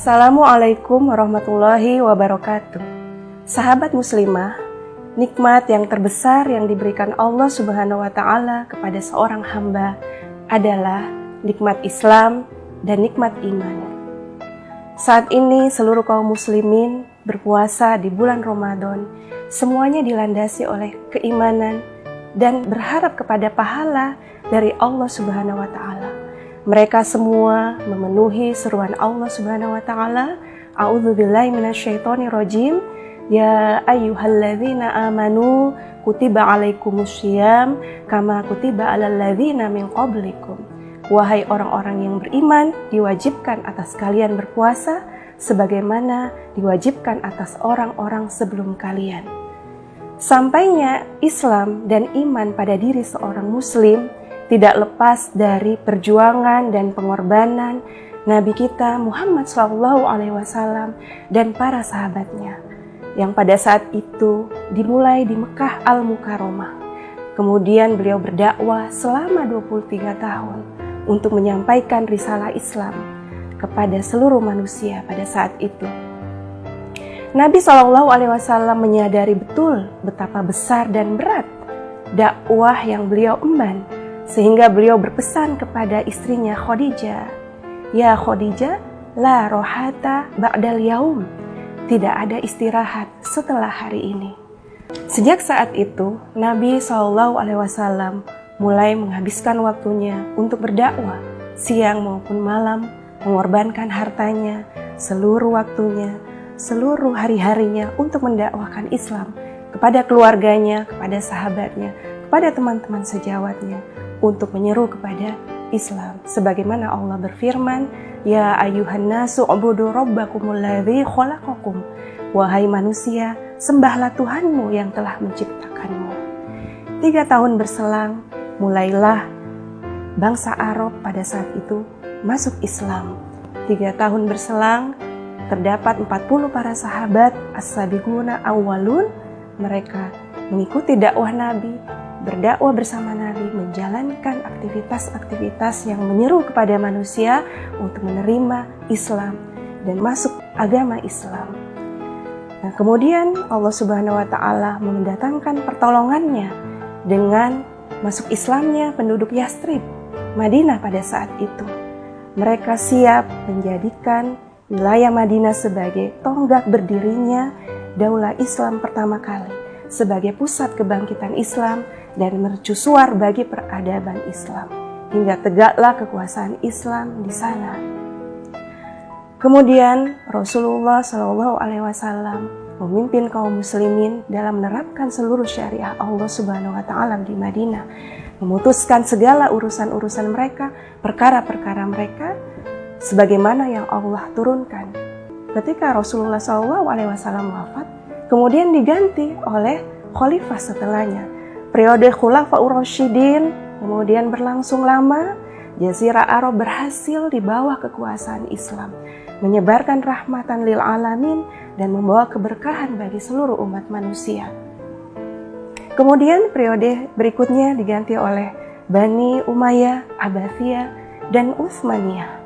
Assalamualaikum warahmatullahi wabarakatuh. Sahabat muslimah, nikmat yang terbesar yang diberikan Allah Subhanahu wa Ta'ala kepada seorang hamba adalah nikmat Islam dan nikmat iman. Saat ini seluruh kaum muslimin berpuasa di bulan Ramadan, semuanya dilandasi oleh keimanan dan berharap kepada pahala dari Allah Subhanahu wa Ta'ala. Mereka semua memenuhi seruan Allah Subhanahu wa Ta'ala, A'udzubillahi minasyaitonirrajim, ya ayyuhalladzina amanu kutiba alaikumussyiyam kama kutiba alal ladzina min qablikum. Wahai orang-orang yang beriman, diwajibkan atas kalian berpuasa sebagaimana diwajibkan atas orang-orang sebelum kalian. Sampainya Islam dan iman pada diri seorang muslim tidak lepas dari perjuangan dan pengorbanan Nabi kita Muhammad SAW dan para sahabatnya, yang pada saat itu dimulai di Mekah Al-Mukarramah. Kemudian beliau berdakwah selama 23 tahun untuk menyampaikan risalah Islam kepada seluruh manusia pada saat itu. Nabi SAW menyadari betul betapa besar dan berat dakwah yang beliau emban, sehingga beliau berpesan kepada istrinya Khadijah, ya Khadijah, la rohata ba'dal yaum, tidak ada istirahat setelah hari ini. Sejak saat itu, Nabi SAW mulai menghabiskan waktunya untuk berdakwah, siang maupun malam, mengorbankan hartanya, seluruh waktunya, seluruh hari-harinya untuk mendakwahkan Islam kepada keluarganya, kepada sahabatnya, kepada teman-teman sejawatnya, untuk menyeru kepada Islam. Sebagaimana Allah berfirman, ya ayuhan nasu ubudu rabbakumul ladzi khalaqakum. Wahai manusia, sembahlah Tuhanmu yang telah menciptakanmu. 3 tahun berselang, mulailah bangsa Arab pada saat itu masuk Islam. 3 tahun berselang, terdapat 40 para sahabat as-sabiquna awwalun. Mereka mengikuti dakwah Nabi, berdakwah bersama Nabi, menjalankan aktivitas-aktivitas yang menyeru kepada manusia untuk menerima Islam dan masuk agama Islam. Nah, kemudian Allah Subhanahu wa Ta'ala mendatangkan pertolongannya dengan masuk Islamnya penduduk Yastrib, Madinah pada saat itu. Mereka siap menjadikan wilayah Madinah sebagai tonggak berdirinya daulah Islam pertama kali, sebagai pusat kebangkitan Islam dan mercusuar bagi peradaban Islam, hingga tegaklah kekuasaan Islam di sana. Kemudian Rasulullah SAW memimpin kaum muslimin dalam menerapkan seluruh syariah Allah Subhanahu wa Ta'ala di Madinah, memutuskan segala urusan-urusan mereka, perkara-perkara mereka, sebagaimana yang Allah turunkan. Ketika Rasulullah SAW wafat, kemudian diganti oleh khalifah setelahnya. Periode Khulafaur Rasyidin kemudian berlangsung lama. Jazirah Arab berhasil di bawah kekuasaan Islam, menyebarkan rahmatan lil alamin dan membawa keberkahan bagi seluruh umat manusia. Kemudian periode berikutnya diganti oleh Bani Umayyah, Abbasiyah, dan Utsmaniyah.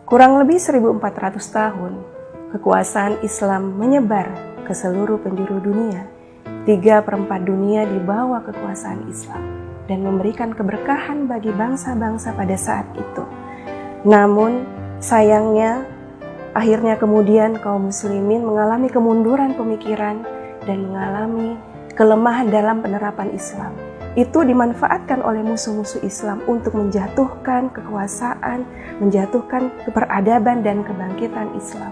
Kurang lebih 1400 tahun kekuasaan Islam menyebar ke seluruh penjuru dunia. 3/4 dunia di bawah kekuasaan Islam dan memberikan keberkahan bagi bangsa-bangsa pada saat itu. Namun sayangnya akhirnya kemudian kaum muslimin mengalami kemunduran pemikiran dan mengalami kelemahan dalam penerapan Islam. Itu dimanfaatkan oleh musuh-musuh Islam untuk menjatuhkan kekuasaan, menjatuhkan peradaban dan kebangkitan Islam.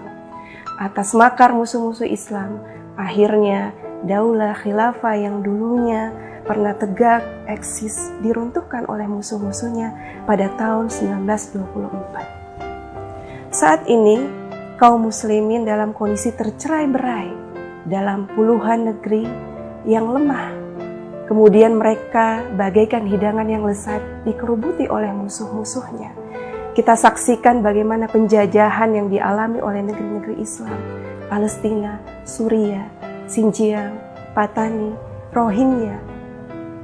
Atas makar musuh-musuh Islam, akhirnya daulah khilafah yang dulunya pernah tegak eksis diruntuhkan oleh musuh-musuhnya pada tahun 1924. Saat ini kaum muslimin dalam kondisi tercerai-berai dalam puluhan negeri yang lemah. Kemudian mereka bagaikan hidangan yang lezat dikerubuti oleh musuh-musuhnya. Kita saksikan bagaimana penjajahan yang dialami oleh negeri-negeri Islam, Palestina, Suriah, Xinjiang, Patani, Rohingya.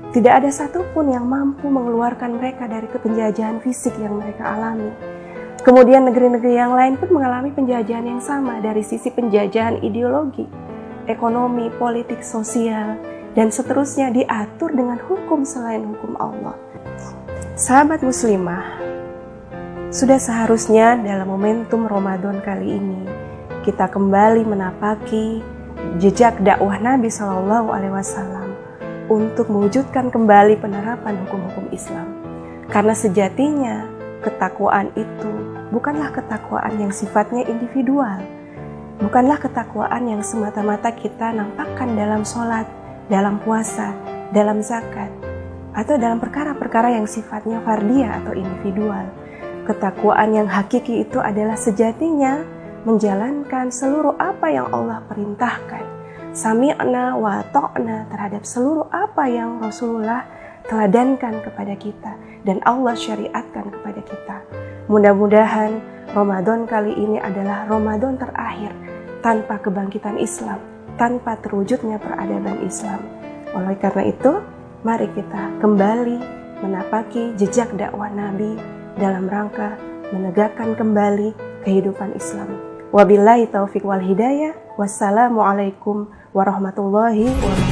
Tidak ada satupun yang mampu mengeluarkan mereka dari kepenjajahan fisik yang mereka alami. Kemudian negeri-negeri yang lain pun mengalami penjajahan yang sama dari sisi penjajahan ideologi, ekonomi, politik, sosial, dan seterusnya diatur dengan hukum selain hukum Allah. Sahabat muslimah, sudah seharusnya dalam momentum Ramadan kali ini kita kembali menapaki jejak dakwah Nabi Shallallahu Alaihi Wasallam untuk mewujudkan kembali penerapan hukum-hukum Islam. Karena sejatinya ketakwaan itu bukanlah ketakwaan yang sifatnya individual, bukanlah ketakwaan yang semata-mata kita nampakkan dalam sholat, dalam puasa, dalam zakat, atau dalam perkara-perkara yang sifatnya fardiyah atau individual. Ketakwaan yang hakiki itu adalah sejatinya menjalankan seluruh apa yang Allah perintahkan, sami'na wa ta'na, terhadap seluruh apa yang Rasulullah teladankan kepada kita dan Allah syariatkan kepada kita. Mudah-mudahan Ramadan kali ini adalah Ramadan terakhir tanpa kebangkitan Islam, tanpa terwujudnya peradaban Islam. Oleh karena itu, mari kita kembali menapaki jejak dakwah Nabi dalam rangka menegakkan kembali kehidupan Islam. Wabillahi taufiq wal hidayah. Wassalamualaikum warahmatullahi wabarakatuh.